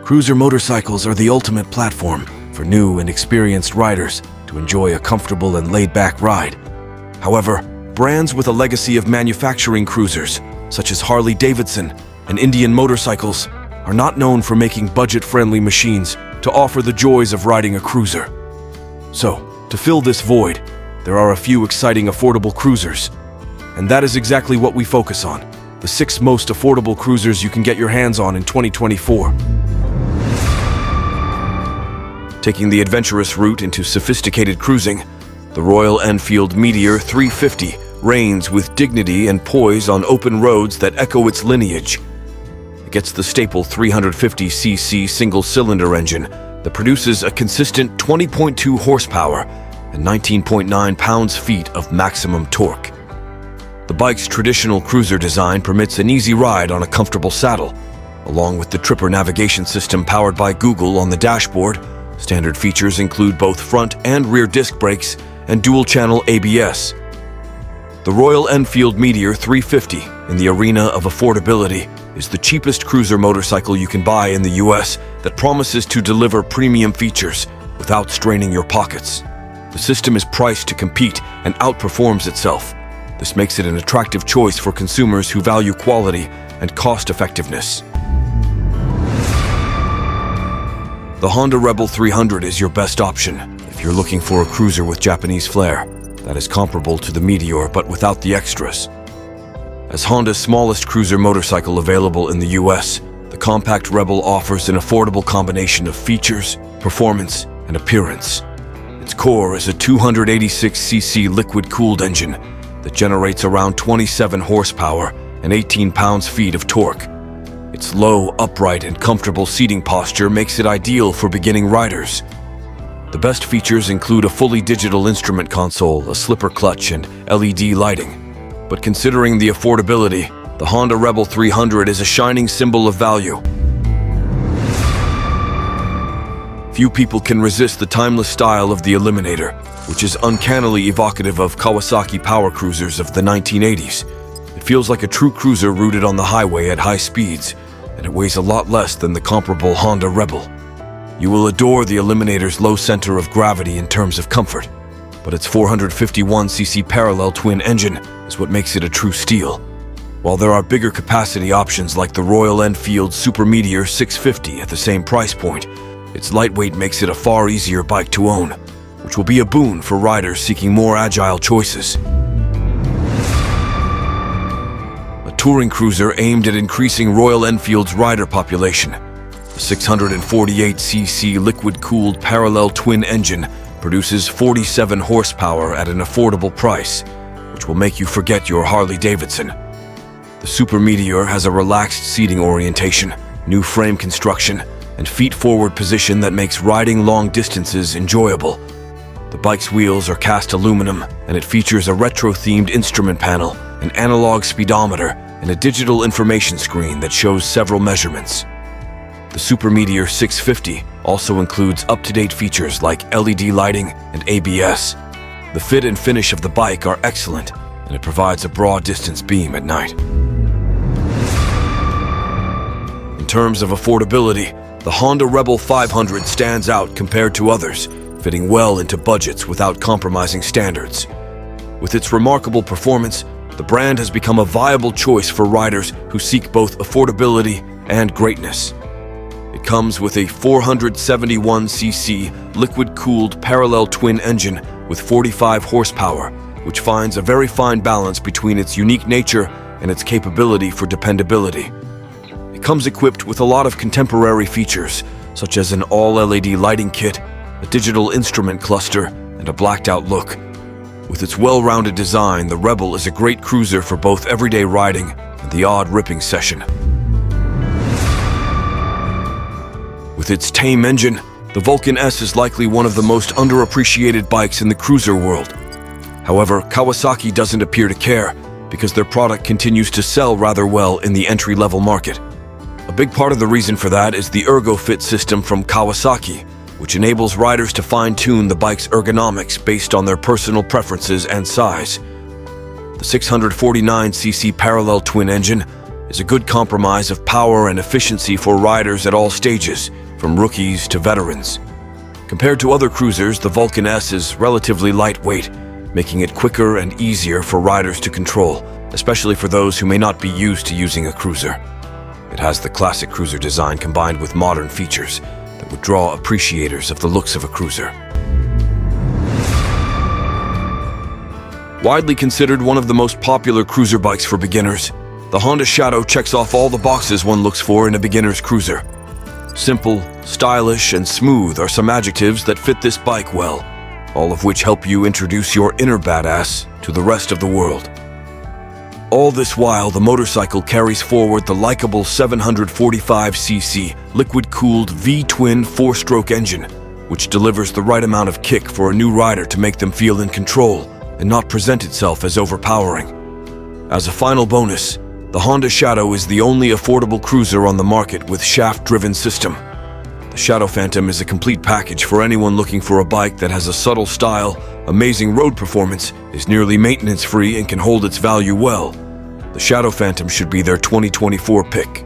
Cruiser motorcycles are the ultimate platform for new and experienced riders to enjoy a comfortable and laid-back ride. However, brands with a legacy of manufacturing cruisers, such as Harley-Davidson and Indian Motorcycles, are not known for making budget-friendly machines to offer the joys of riding a cruiser. So, to fill this void, there are a few exciting affordable cruisers. And that is exactly what we focus on, the 6 most affordable cruisers you can get your hands on in 2024. Taking the adventurous route into sophisticated cruising, the Royal Enfield Meteor 350 reigns with dignity and poise on open roads that echo its lineage. It gets the staple 350cc single-cylinder engine that produces a consistent 20.2 horsepower and 19.9 pounds-feet of maximum torque. The bike's traditional cruiser design permits an easy ride on a comfortable saddle. Along with the Tripper navigation system powered by Google on the dashboard, standard features include both front and rear disc brakes and dual-channel ABS. The Royal Enfield Meteor 350, in the arena of affordability, is the cheapest cruiser motorcycle you can buy in the US that promises to deliver premium features without straining your pockets. The system is priced to compete and outperforms itself. This makes it an attractive choice for consumers who value quality and cost-effectiveness. The Honda Rebel 300 is your best option if you're looking for a cruiser with Japanese flair that is comparable to the Meteor but without the extras. As Honda's smallest cruiser motorcycle available in the US, the compact Rebel offers an affordable combination of features, performance, and appearance. Its core is a 286cc liquid-cooled engine that generates around 27 horsepower and 18 pounds-feet of torque. Its low, upright, and comfortable seating posture makes it ideal for beginning riders. The best features include a fully digital instrument console, a slipper clutch, and LED lighting. But considering the affordability, the Honda Rebel 300 is a shining symbol of value. Few people can resist the timeless style of the Eliminator, which is uncannily evocative of Kawasaki power cruisers of the 1980s. It feels like a true cruiser rooted on the highway at high speeds, and it weighs a lot less than the comparable Honda Rebel. You will adore the Eliminator's low center of gravity in terms of comfort, but its 451cc parallel twin engine is what makes it a true steal. While there are bigger capacity options like the Royal Enfield Super Meteor 650 at the same price point, its lightweight makes it a far easier bike to own, which will be a boon for riders seeking more agile choices. A touring cruiser aimed at increasing Royal Enfield's rider population, the 648cc liquid-cooled parallel twin engine produces 47 horsepower at an affordable price, which will make you forget your Harley-Davidson. The Super Meteor has a relaxed seating orientation, new frame construction, and feet-forward position that makes riding long distances enjoyable. The bike's wheels are cast aluminum, and it features a retro-themed instrument panel, an analog speedometer, and a digital information screen that shows several measurements. The Super Meteor 650 also includes up-to-date features like LED lighting and ABS. The fit and finish of the bike are excellent, and it provides a broad distance beam at night. In terms of affordability, the Honda Rebel 500 stands out compared to others, fitting well into budgets without compromising standards. With its remarkable performance, the brand has become a viable choice for riders who seek both affordability and greatness. It comes with a 471cc liquid-cooled parallel twin engine with 45 horsepower, which finds a very fine balance between its unique nature and its capability for dependability. It comes equipped with a lot of contemporary features, such as an all-LED lighting kit, a digital instrument cluster, and a blacked-out look. With its well-rounded design, the Rebel is a great cruiser for both everyday riding and the odd ripping session. With its tame engine, the Vulcan S is likely one of the most underappreciated bikes in the cruiser world. However, Kawasaki doesn't appear to care, because their product continues to sell rather well in the entry-level market. A big part of the reason for that is the ErgoFit system from Kawasaki, which enables riders to fine-tune the bike's ergonomics based on their personal preferences and size. The 649cc parallel twin engine is a good compromise of power and efficiency for riders at all stages, from rookies to veterans. Compared to other cruisers, the Vulcan S is relatively lightweight, making it quicker and easier for riders to control, especially for those who may not be used to using a cruiser. It has the classic cruiser design combined with modern features that would draw appreciators of the looks of a cruiser. Widely considered one of the most popular cruiser bikes for beginners, the Honda Shadow checks off all the boxes one looks for in a beginner's cruiser. Simple, stylish, and smooth are some adjectives that fit this bike well, all of which help you introduce your inner badass to the rest of the world. All this while, the motorcycle carries forward the likable 745cc liquid-cooled V-twin 4-stroke engine, which delivers the right amount of kick for a new rider to make them feel in control and not present itself as overpowering. As a final bonus, the Honda Shadow is the only affordable cruiser on the market with shaft-driven system. The Shadow Phantom is a complete package for anyone looking for a bike that has a subtle style, amazing road performance, is nearly maintenance-free, and can hold its value well. The Shadow Phantom should be their 2024 pick.